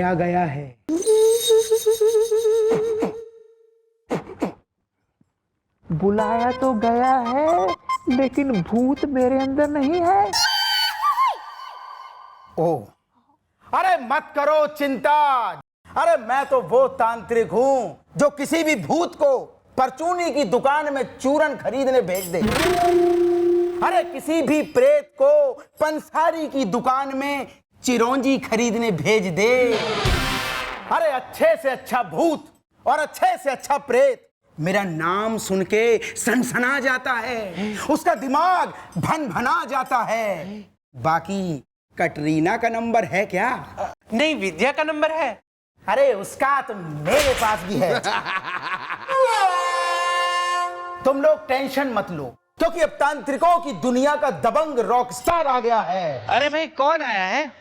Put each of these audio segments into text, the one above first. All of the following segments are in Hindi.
बुलाया गया है। बुलाया तो गया है, लेकिन भूत मेरे अंदर नहीं है। ओह, अरे मत करो चिंता। अरे मैं तो वो तांत्रिक हूं जो किसी भी भूत को परचूनी की दुकान में चूरन खरीदने भेज दे। अरे किसी भी प्रेत को पंसारी की दुकान में चिरौंजी खरीदने भेज दे। अरे अच्छे से अच्छा भूत और अच्छे से अच्छा प्रेत मेरा नाम सुन के सनसना जाता है, उसका दिमाग भन भना जाता है। बाकी कटरीना का नंबर है क्या? नहीं, विद्या का नंबर है। अरे उसका तो मेरे पास भी है। तुम लोग टेंशन मत लो, क्योंकि अब तांत्रिकों की दुनिया का दबंग रॉकस्टार आ गया है। अरे भाई, कौन आया है?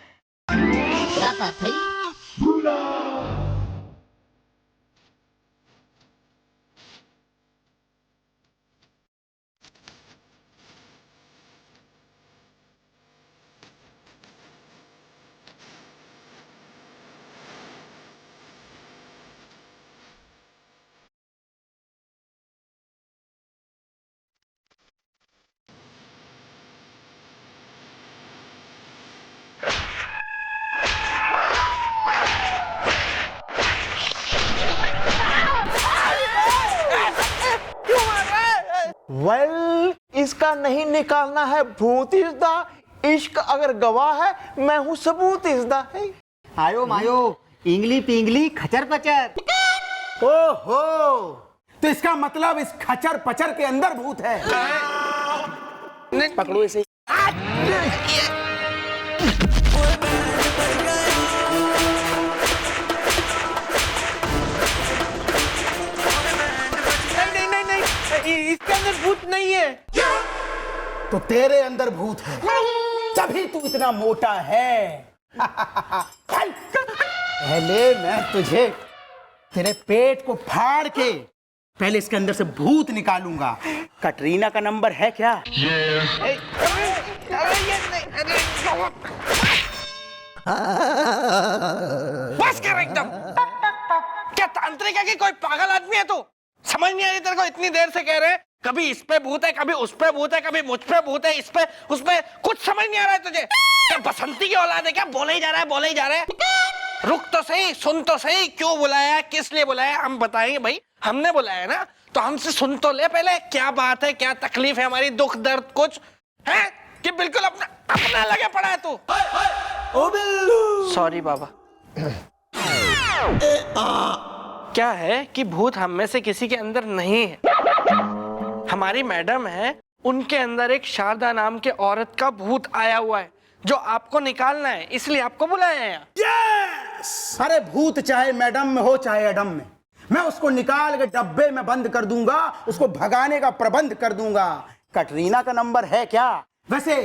वेल, इसका नहीं निकालना है भूत इज़दा। इश्क अगर गवाह है, मैं हूँ सबूत इज़दा है। आयो मायो, इंगली पिंगली खचर पचर। ओहो, तो इसका मतलब इस खचर पचर के अंदर भूत है। पकड़ो इसे। नहीं, इसके अंदर भूत नहीं है। तो तेरे अंदर भूत है, तभी तू इतना मोटा है। पहले मैं तुझे तेरे पेट को फाड़ के पहले इसके अंदर से भूत निकालूंगा। कटरीना का नंबर है क्या? बस कर एकदम। क्या तांत्रिक है कि कोई पागल आदमी है तू? समझ नहीं आ रही तेरे को? इतनी देर से कह रहे हैं कभी इस पे भूत है, कभी उस पे भूत है, कभी मुझ पे भूत है, इस पे उस पे। कुछ समझ नहीं आ रहा है तुझे? क्या बसंती की औलाद है क्या? बोले ही जा रहा है, बोले ही जा रहा है। रुक तो सही, सुन तो सही, क्यों बुलाया, किस लिए बुलाया, हम बताएंगे भाई। हमने बुलाया ना, तो हमसे सुन तो ले पहले। क्या बात है, क्या तकलीफ है हमारी, दुख दर्द कुछ है कि बिल्कुल अपना लगे पड़ा है तू? सॉरी बाबा। क्या है कि भूत हम में से किसी के अंदर नहीं है। हमारी मैडम है, उनके अंदर एक शारदा नाम के औरत का भूत आया हुआ है जो आपको निकालना है, इसलिए आपको बुलाया है। यस! अरे भूत चाहे मैडम में हो चाहे एडम में, मैं उसको निकाल के डब्बे में बंद कर दूंगा, उसको भगाने का प्रबंध कर दूंगा। कटरीना का नंबर है क्या? वैसे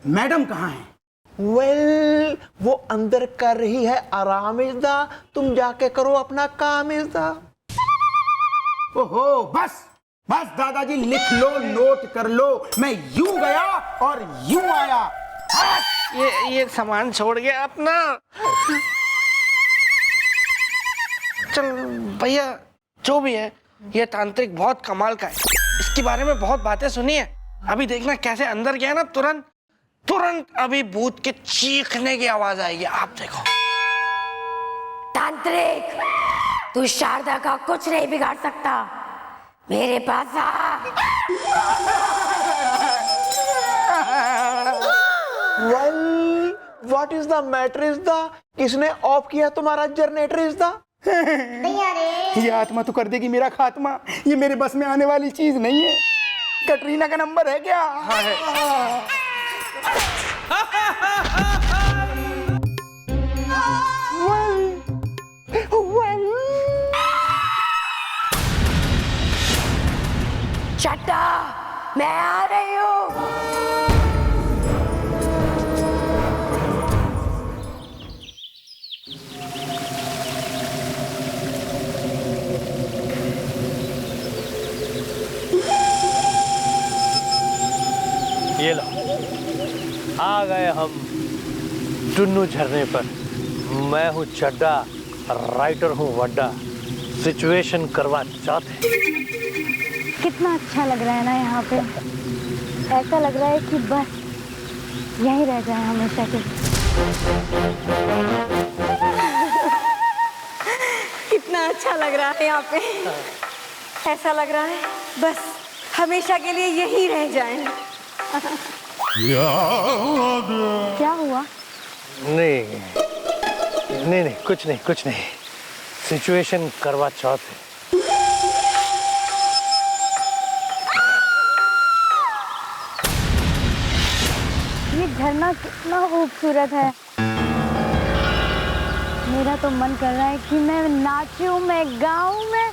मैडम कहाँ है? वेल, वो अंदर कर रही है आराम इज़दा। तुम जाके करो अपना काम इज़दा। ओहो, बस बस दादाजी, लिख लो, नोट कर लो। मैं यूं गया और यूं आया। ये सामान छोड़ गया अपना। चल भैया, जो भी है, ये तांत्रिक बहुत कमाल का है। इसके बारे में बहुत बातें सुनी है। अभी देखना कैसे अंदर गया ना, तुरंत अभी भूत के चीखने की आवाज आएगी, आप देखो। तांत्रिक, तू शारदा का कुछ नहीं बिगाड़ सकता, मेरे पास आ। Well, what is the matter इज़दा? किसने ऑफ किया तुम्हारा जनरेटर इज़दा? ये आत्मा तो कर देगी मेरा खात्मा। ये मेरे बस में आने वाली चीज नहीं है। कटरीना का नंबर है क्या? हाँ है। चट्टा, मैं आ रही हूँ। ये लो, आ गए हम टुन्नू झरने पर। मैं हूँ चड्डा राइटर हूँ वड्डा, सिचुएशन करवा चौथ है। कितना अच्छा लग रहा है ना यहाँ पे। ऐसा लग रहा है कि बस यहीं रह जाए हमेशा के। कितना अच्छा लग रहा है यहाँ पे। ऐसा लग रहा है बस हमेशा के लिए यहीं रह जाएं। क्या हुआ? नहीं नहीं नहीं, कुछ नहीं कुछ नहीं। सिचुएशन करवा चौथ है। ये झरना कितना खूबसूरत है। मेरा तो मन कर रहा है कि मैं नाचूं, मैं गाऊं, मैं।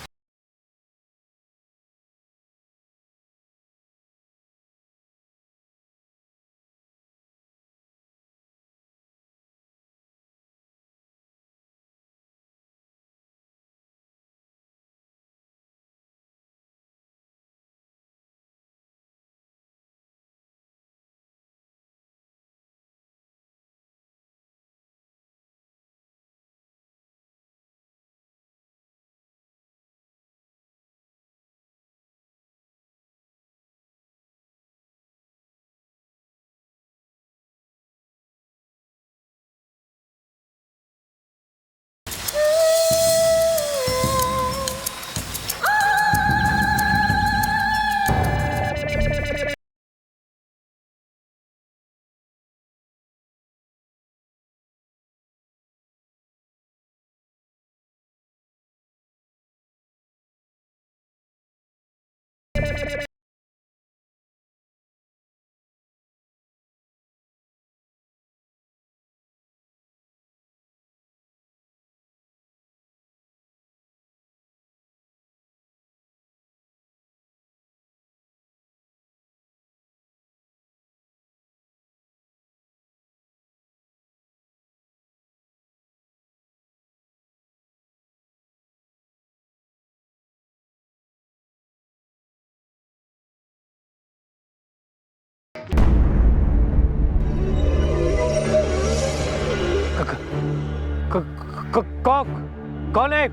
कौन है?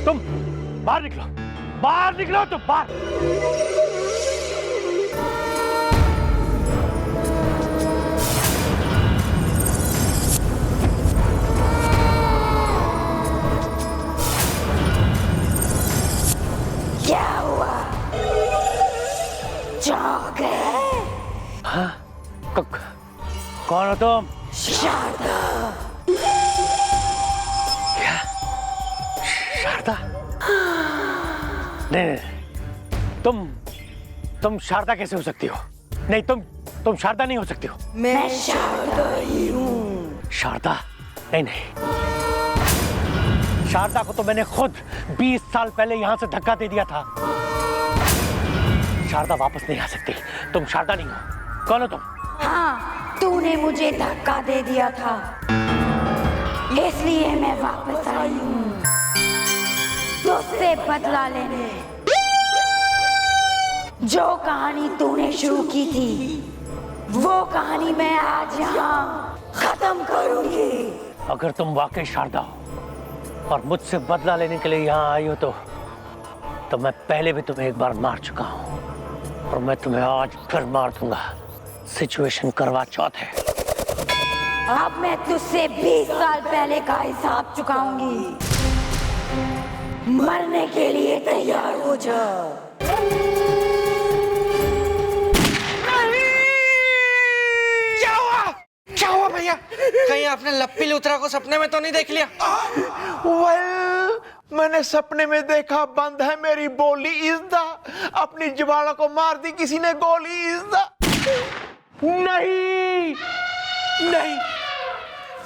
तुम बाहर निकलो, बाहर निकलो, तुम बाहर। क्या हुआ? चौंक गए? हाँ? कौन हो तुम? शारदा। क्या? शारदा? नहीं नहीं, तुम शारदा कैसे हो सकती हो? नहीं, तुम शारदा नहीं हो सकती हो। मैं शारदा ही हूँ। शारदा? नहीं नहीं, शारदा को तो मैंने खुद 20 साल पहले यहां से धक्का दे दिया था। शारदा वापस नहीं आ सकती। तुम शारदा नहीं हो। कौन हो तुम? हाँ, तूने मुझे धक्का दे दिया था, इसलिए मैं वापस आई हूँ तुझसे बदला लेने। जो कहानी तूने शुरू की थी, वो कहानी मैं आज यहाँ खत्म करूंगी। अगर तुम वाकई शारदा हो और मुझसे बदला लेने के लिए यहाँ आई हो तो मैं पहले भी तुम्हें एक बार मार चुका हूँ और मैं तुम्हें आज फिर मार दूंगा। सिचुएशन करवा चौथ है। अब मैं तुझसे 20 साल पहले का हिसाब चुकाऊंगी। मरने के लिए तैयार हो जा। क्या हुआ भैया? कहीं आपने लप्पी लूथरा को सपने में तो नहीं देख लिया? मैंने सपने में देखा बंद है मेरी बोली इज़्दा। अपनी जुबान को मार दी किसी ने गोली इज़्दा। नहीं नहीं,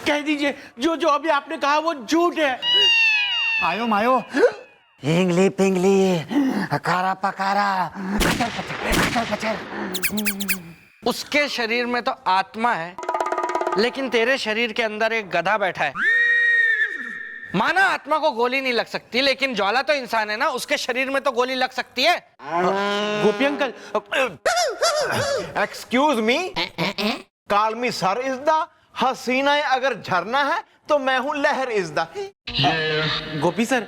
कह दीजिए जो जो अभी आपने कहा वो झूठ है। आयो मायो, इंगली पिंगली, कारा पकारा, कचर कचर। उसके शरीर में तो आत्मा है, लेकिन तेरे शरीर के अंदर एक गधा बैठा है। माना आत्मा को गोली नहीं लग सकती, लेकिन ज्वाला तो इंसान है ना, उसके शरीर में तो गोली लग सकती है। Gopi uncle, excuse me, call me sir इज़्दा। हसीनाएं अगर झरना है तो मैं हूं लहर इस द। गोपी सर,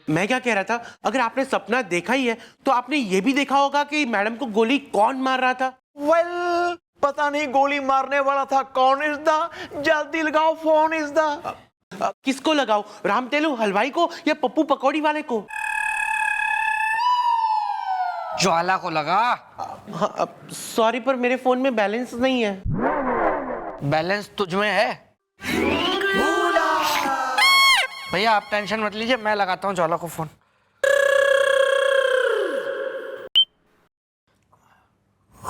मैं क्या कह रहा था, अगर आपने सपना देखा ही है तो आपने ये भी देखा होगा कि मैडम को गोली कौन मार रहा था। वेल, पता नहीं गोली मारने वाला था कौन इस द, जल्दी लगाओ फोन इस द। किसको लगाओ, रामतेलू हलवाई को या पप्पू पकौड़ी वाले को? ज्वाला को लगा। सॉरी पर मेरे फोन में बैलेंस नहीं है। बैलेंस तुझ में है। भैया आप टेंशन मत लीजिए, मैं लगाता हूँ ज्वाला को फोन।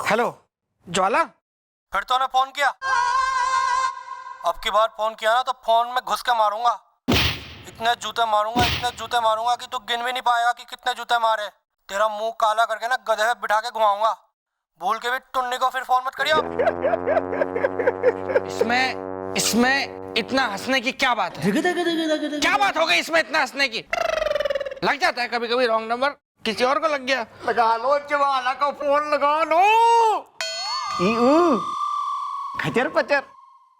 हेलो ज्वाला। फिर तो ने फोन किया? अब की बार फोन किया ना तो फोन में घुस के मारूंगा। इतने जूते मारूंगा कि तू गिन भी नहीं पाएगा कि कितने जूते मारे। तेरा मुंह काला करके ना गधे पे बिठा के घुमाऊंगा। भूल के भी टुन्नी को फिर फोन मत करियो। इसमें इतना हंसने की क्या बात है? क्या बात हो गई इसमें इतना हंसने की? लग जाता है कभी कभी रॉन्ग नंबर, किसी और को लग गया। लगा लो ज्वाला को फोन, लगा लो। खचर पचर।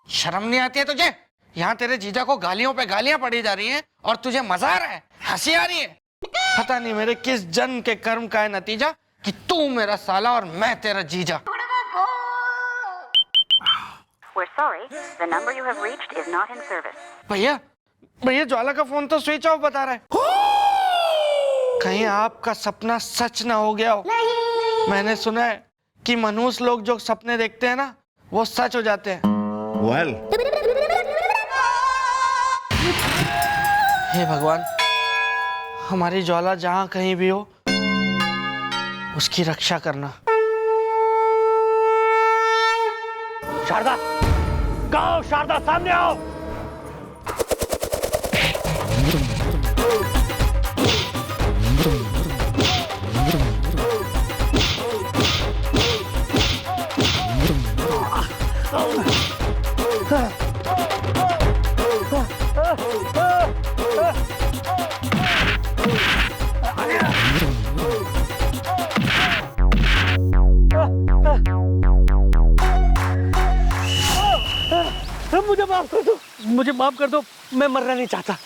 शर्म नहीं आती है तुझे? यहाँ तेरे जीजा को गालियों पे गालियां पड़ी जा रही हैं और तुझे मजा आ रहा है, हंसी आ रही है। पता नहीं मेरे किस जन्म के कर्म का है नतीजा कि तू मेरा साला और मैं तेरा जीजा। We're sorry, the number you have reached is not in service. भैया ज्वाला का फोन तो स्विच ऑफ बता रहा है। कहीं आपका सपना सच ना हो गया हो? मैंने सुना है कि मनुष्य लोग जो सपने देखते हैं ना वो सच हो जाते हैं। वेल, हे भगवान, हमारी ज्वाला जहां कहीं भी हो उसकी रक्षा करना। शारदा, कहाँ हो शारदा? सामने आओ। मुझे माफ कर दो, मैं मरना नहीं चाहता।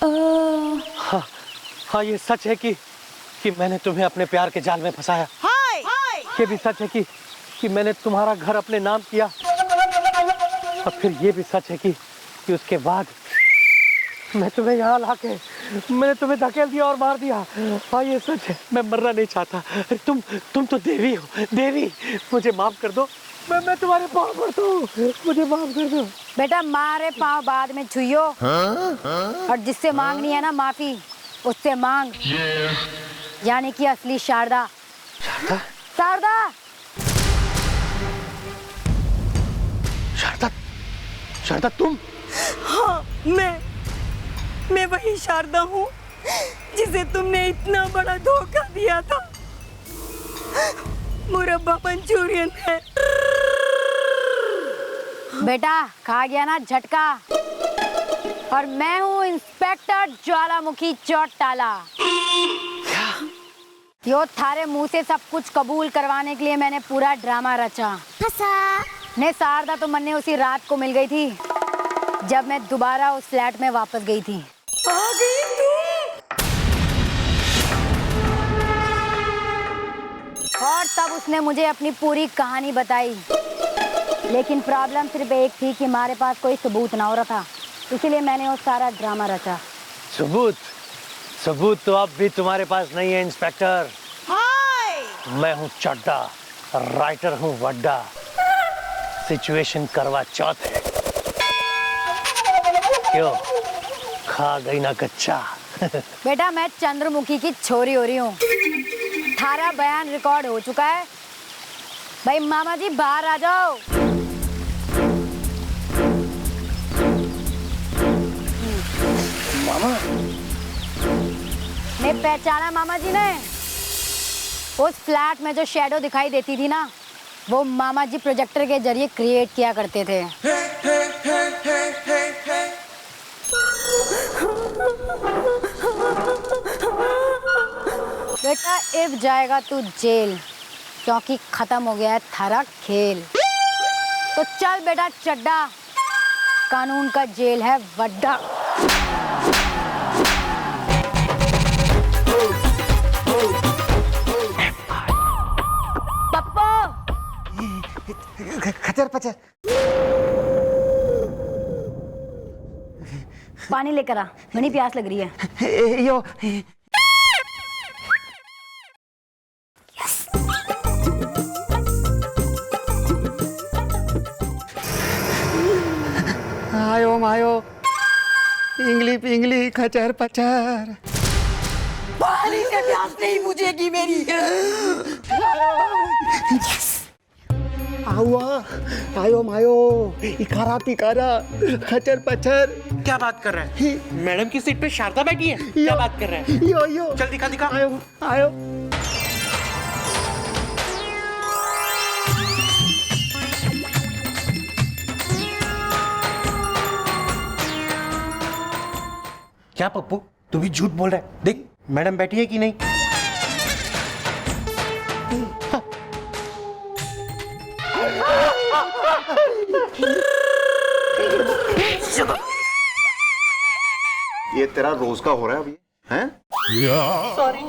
हाँ, ये सच है कि मैंने तुम्हें अपने प्यार के जाल में फंसाया। ये भी सच है कि मैंने तुम्हारा घर अपने नाम किया। और फिर ये भी सच है कि उसके बाद मैं तुम्हें यहाँ लाके मैंने तुम्हें धकेल दिया और मार दिया। हाँ, ये सच है, मैं मरना नहीं चाहता। तुम तो देवी हो, देवी। मुझे माफ कर दो, मैं तुम्हारे पाँव पड़ता हूँ, मुझे माफ कर दो। बेटा मारे पाँव बाद में छुइयो। और जिससे मांगनी है ना माफी, उससे मांग। यानी कि असली शारदा। शारदा, शारदा, शारदा तुम? हाँ, मैं वही शारदा हूँ जिसे तुमने इतना बड़ा धोखा दिया था। मुरब्बा मंचूरियन है। बेटा खा गया ना झटका। और मैं हूँ इंस्पेक्टर ज्वालामुखी चौटाला। यो थारे मुंह से सब कुछ कबूल करवाने के लिए मैंने पूरा ड्रामा रचा। ने शारदा तो मन्ने उसी रात को मिल गई थी जब मैं दोबारा उस फ्लैट में वापस गई थी। आ गई तू? और तब उसने मुझे अपनी पूरी कहानी बताई। लेकिन प्रॉब्लम सिर्फ एक थी कि हमारे पास कोई सबूत ना हो रहा था, इसीलिए मैंने वो सारा ड्रामा रचा। सबूत तो अब भी तुम्हारे पास नहीं है इंस्पेक्टर। मैं हूँ चड्डा, राइटर हूँ वड्डा। सिचुएशन करवा चौथ है। क्यों, खा गई ना कच्चा? बेटा मैं चंद्रमुखी की छोरी हो रही हूँ। थारा बयान रिकॉर्ड हो चुका है। भाई मामा जी बाहर आ जाओ। मामा ने पहचाना मामा जी ने? उस फ्लैट में जो शैडो दिखाई देती थी ना, वो मामा जी प्रोजेक्टर के जरिए क्रिएट किया करते थे। बेटा अब जाएगा तू जेल, क्योंकि खत्म हो गया है थारा खेल। तो चल बेटा चड्डा, कानून का जेल है वड्डा। पप्पू खचर पचर। पानी लेकर आ, बड़ी प्यास लग रही है। यो आयो मायो इंगली पिंगली खचर पचर। पानी से प्यास नहीं बुझेगी मेरी। आवा आयो मायो इकारा पिकारा खचर पचर। क्या बात कर रहा है? मैडम की सीट पे शारदा बैठी है? क्या बात कर रहा है? यो यो चल दिखा दिखा। आयो आयो। क्या पप्पू, तू भी झूठ बोल रहा है? देख मैडम बैठी है कि नहीं। ये तेरा रोज का हो रहा है अभी, हैं? सॉरी।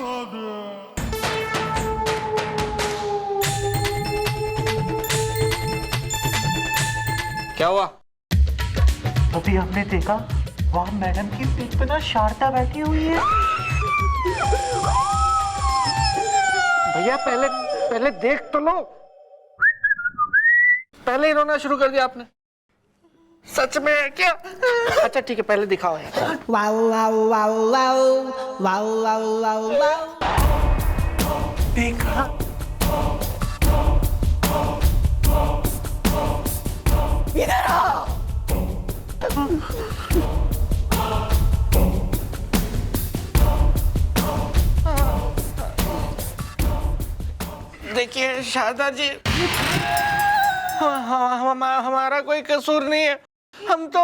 क्या हुआ? अभी हमने देखा वहाँ मैडम की सीट पे ना शारदा बैठी हुई है। भैया पहले देख तो लो। पहले ही रोना शुरू कर दिया आपने। सच में है क्या? अच्छा ठीक है, पहले दिखाओ यार। Wow wow wow wow wow wow wow wow. देखा? इधर आओ। देखिए शारदा जी, हमारा कोई कसूर नहीं है। हम तो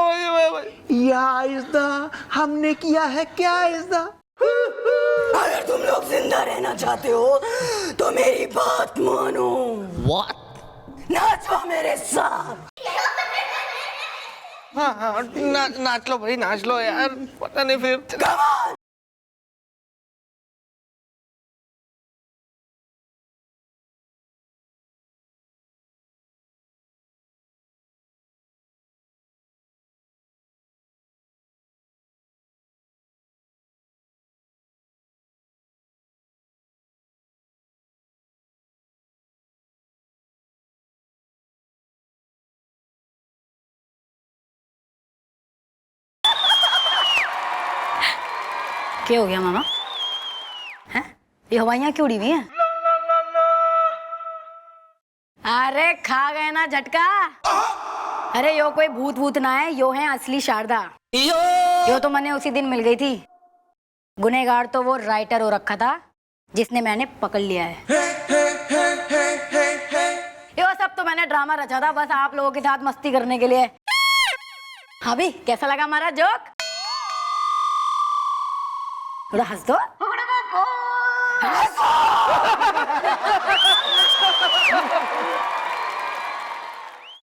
या आइज़ा हमने किया है क्या आइज़ा? अगर तुम लोग जिंदा रहना चाहते हो तो मेरी बात मानो। What? नाचो मेरे साथ। हाँ नाच लो भाई, नाच लो यार। पता नहीं फिर। Come on! क्या हो गया मामा? हैं? ये हवाइयाँ क्यों उड़ी हुई हैं? अरे खा गए ना झटका। अरे यो कोई भूत भूत ना है, यो है असली शारदा। यो तो मैंने उसी दिन मिल गई थी। गुनहगार तो वो राइटर हो रखा था जिसने मैंने पकड़ लिया है। यो सब तो मैंने ड्रामा रचा था बस आप लोगों के साथ मस्ती करने के लिए। हाँ भी कैसा लगा हमारा जोक? थोड़ा हंस दो।